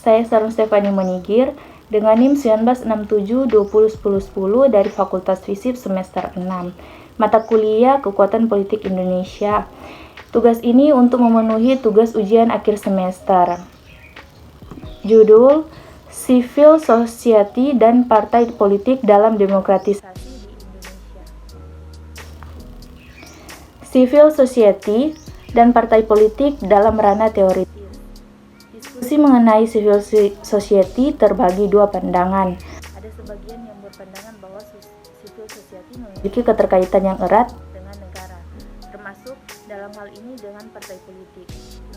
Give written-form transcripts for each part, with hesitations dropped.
Saya Sarun Stefani Monigir dengan NIM 1967201010 dari Fakultas Fisip semester 6. Mata kuliah Kekuatan Politik Indonesia. Tugas ini untuk memenuhi tugas ujian akhir semester. Judul Civil Society dan Partai Politik dalam Demokratisasi di Indonesia. Civil Society dan Partai Politik dalam ranah teoritis. Diskusi mengenai civil society terbagi dua pandangan. Ada sebagian yang berpandangan bahwa civil society memiliki keterkaitan yang erat dengan negara, termasuk dalam hal ini dengan partai politik.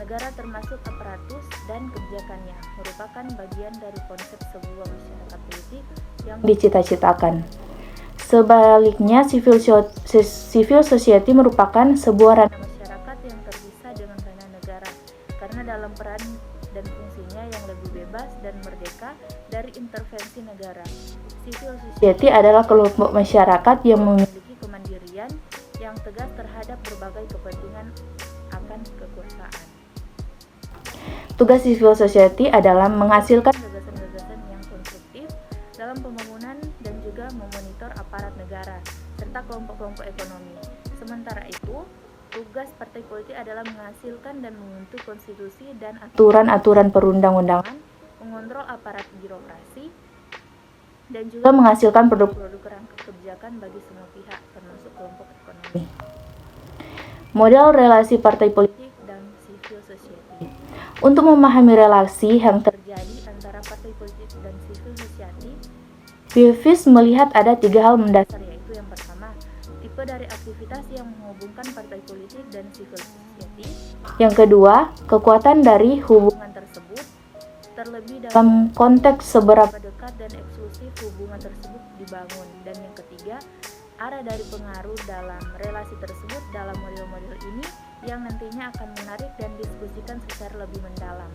Negara termasuk aparatus dan kebijakannya merupakan bagian dari konsep sebuah masyarakat politik yang dicita-citakan. Sebaliknya, civil society merupakan sebuah ranah masyarakat yang terpisah dengan ranah negara, karena dalam peran dan fungsinya yang lebih bebas dan merdeka dari intervensi negara. Civil society adalah kelompok masyarakat yang memiliki kemandirian yang tegas terhadap berbagai kepentingan akan kekuasaan. Tugas civil society adalah menghasilkan gagasan-gagasan yang konstruktif dalam pembangunan dan juga memonitor aparat negara serta kelompok-kelompok ekonomi. Sementara itu, tugas partai politik adalah menghasilkan dan membentuk konstitusi dan aturan-aturan perundang-undangan, mengontrol aparat birokrasi, dan juga menghasilkan produk-produk kerangka kebijakan bagi semua pihak, termasuk kelompok ekonomi. Model relasi partai politik dan civil society. Untuk memahami relasi yang terjadi antara partai politik dan civil society, Bifis melihat ada 3 hal mendasar, yaitu yang pertama, tipe dari aktivitas yang menghubungkan partai politik dan civil society. Yang kedua, kekuatan dari hubungan tersebut, terlebih dalam konteks seberapa dekat dan eksklusif hubungan tersebut dibangun. Dan yang ketiga, arah dari pengaruh dalam relasi tersebut dalam model-model ini yang nantinya akan menarik dan diskusikan secara lebih mendalam.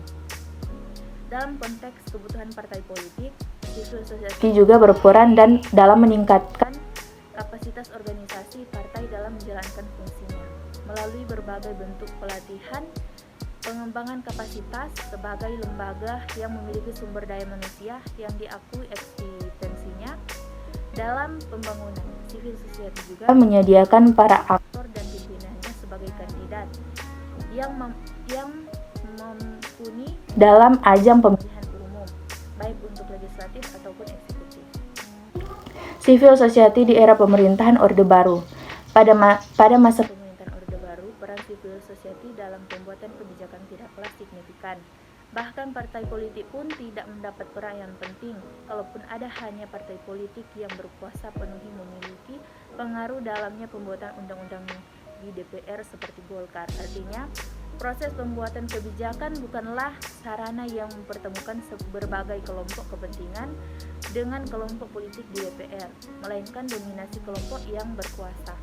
Dalam konteks kebutuhan partai politik, civil society juga berperan dalam meningkatkan kapasitas organisasi partai dalam menjalankan fungsinya melalui berbagai bentuk pelatihan, pengembangan kapasitas sebagai lembaga yang memiliki sumber daya manusia yang diakui eksistensinya dalam pembangunan. Civil society juga menyediakan para aktor dan pimpinannya sebagai kandidat yang mumpuni dalam ajang pemilihan umum, baik untuk legislatif ataupun eksekutif. Civil society di era pemerintahan Orde Baru. Pada masa pemerintahan Orde Baru, peran civil society dalam pembuatan kebijakan tidaklah signifikan. Bahkan partai politik pun tidak mendapat peran yang penting, kalaupun ada hanya partai politik yang berkuasa penuhi memiliki pengaruh dalamnya pembuatan undang-undang di DPR seperti Golkar. Artinya, proses pembuatan kebijakan bukanlah sarana yang mempertemukan berbagai kelompok kepentingan dengan kelompok politik di DPR, melainkan dominasi kelompok yang berkuasa.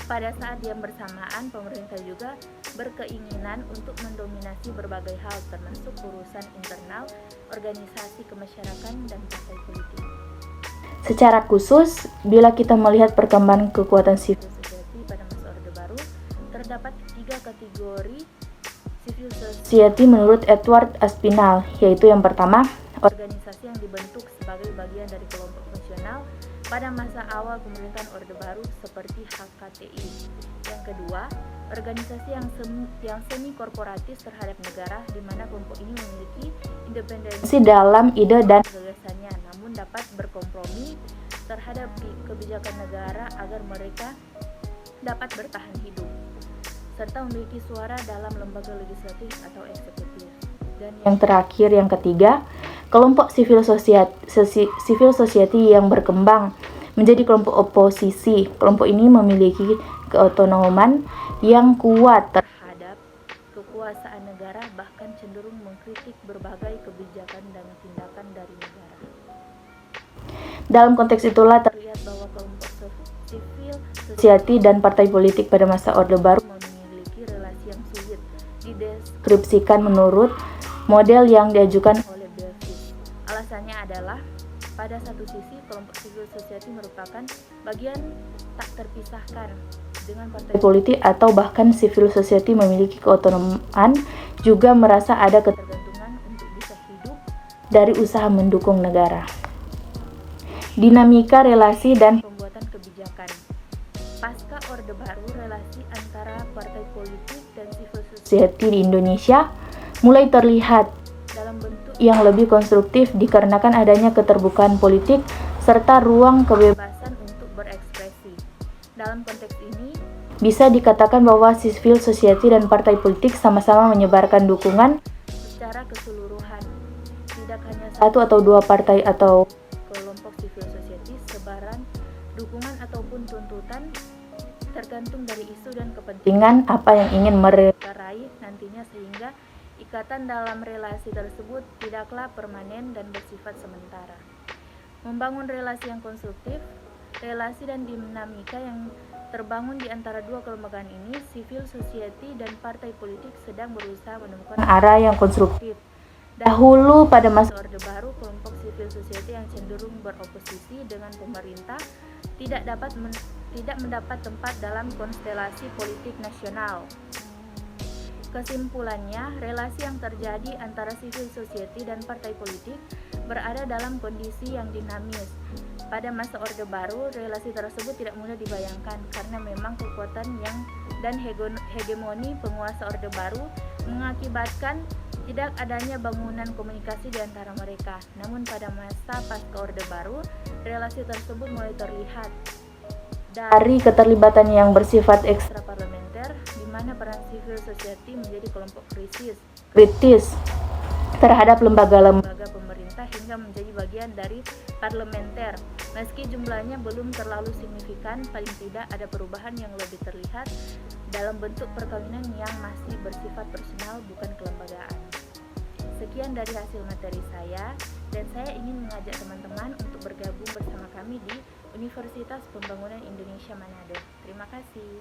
Pada saat yang bersamaan, pemerintah juga berkeinginan untuk mendominasi berbagai hal, termasuk urusan internal, organisasi kemasyarakatan, dan partai politik. Secara khusus, bila kita melihat perkembangan kekuatan civil society pada masa Orde Baru, terdapat 3 kategori civil society menurut Edward Aspinall, yaitu yang pertama, organisasi yang dibentuk sebagai bagian dari kelompok fungsional pada masa awal pemerintahan Orde Baru seperti HKTI. Yang kedua, organisasi yang semi korporatis terhadap negara, di mana kelompok ini memiliki independensi dalam ide dan gagasannya, namun dapat berkompromi terhadap kebijakan negara agar mereka dapat bertahan hidup, serta memiliki suara dalam lembaga legislatif atau eksekutif. Dan yang terakhir, yang ketiga, kelompok civil society yang berkembang menjadi kelompok oposisi. Kelompok ini memiliki keotonoman yang kuat terhadap kekuasaan negara, bahkan cenderung mengkritik berbagai kebijakan dan tindakan dari negara. Dalam konteks itulah terlihat bahwa kelompok civil society dan partai politik pada masa Orde Baru memiliki relasi yang sulit dideskripsikan menurut model yang diajukan oleh Bifis. Alasannya adalah, pada satu sisi, kelompok civil society merupakan bagian tak terpisahkan dengan partai politik atau bahkan civil society memiliki keotonoman, juga merasa ada ketergantungan untuk bisa hidup dari usaha mendukung negara. Dinamika relasi dan pembuatan kebijakan. Pasca Orde Baru, relasi antara partai politik dan civil society di Indonesia mulai terlihat dalam bentuk yang lebih konstruktif dikarenakan adanya keterbukaan politik serta ruang kebebasan untuk berekspresi. Dalam konteks ini, bisa dikatakan bahwa civil society dan partai politik sama-sama menyebarkan dukungan secara keseluruhan. Tidak hanya satu atau dua partai atau kelompok civil society, sebaran dukungan ataupun tuntutan tergantung dari isu dan kepentingan apa yang ingin mereka raih nantinya, sehingga ikatan dalam relasi tersebut tidaklah permanen dan bersifat sementara. Membangun relasi yang konstruktif, relasi dan dinamika yang terbangun di antara dua kelembagaan ini, civil society dan partai politik sedang berusaha menemukan arah yang konstruktif. Dahulu pada masa Orde Baru, kelompok civil society yang cenderung beroposisi dengan pemerintah tidak mendapat tempat dalam konstelasi politik nasional. Kesimpulannya, relasi yang terjadi antara civil society dan partai politik berada dalam kondisi yang dinamis. Pada masa Orde Baru, relasi tersebut tidak mudah dibayangkan karena memang kekuatan dan hegemoni penguasa Orde Baru mengakibatkan tidak adanya bangunan komunikasi di antara mereka. Namun pada masa pasca Orde Baru, relasi tersebut mulai terlihat dari keterlibatan yang bersifat ekstraparlementer, di mana peran civil society menjadi kelompok kritis terhadap lembaga-lembaga pemerintah hingga menjadi bagian dari parlementer. Meski jumlahnya belum terlalu signifikan, paling tidak ada perubahan yang lebih terlihat dalam bentuk perkawinan yang masih bersifat personal, bukan kelembagaan. Sekian dari hasil materi saya, dan saya ingin mengajak teman-teman untuk bergabung bersama kami di Universitas Pembangunan Indonesia Manado. Terima kasih.